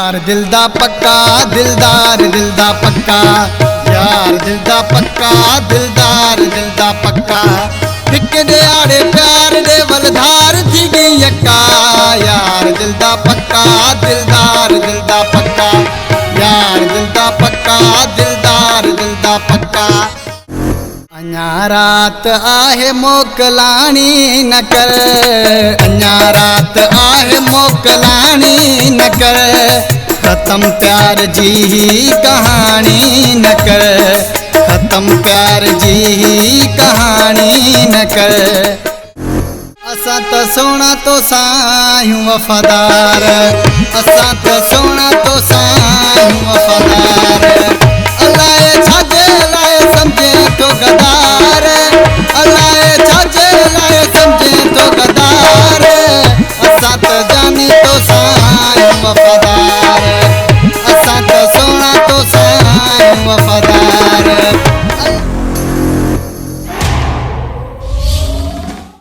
यार दिल दा पक्का दिलदार दिल दा पक्का, यार दिल दा पक्का दिलदार दिल दा पक्का, हिक दे आड़े प्यार दे वलधार थी गई यक्का। यार दिल दा पक्का दिलदार दिल दा पक्का, यार दिल दा पक्का दिलदार दिल दा पक्का। अञा रात आहे मोकलाणी न कर, अञा रात आहे मोकलाणी न कर, खत्म प्यार जी कहानी न कर, खत्म प्यार जी कहानी न कर। असां त सोना तो सायूं वफादार, असां त सोना तो सायूं वफादार, अलाए छाजे लाए समझे तो गदार, अलाए छाजे लाए समझे तो गदार, असां त जानी तो सायूं वफादार।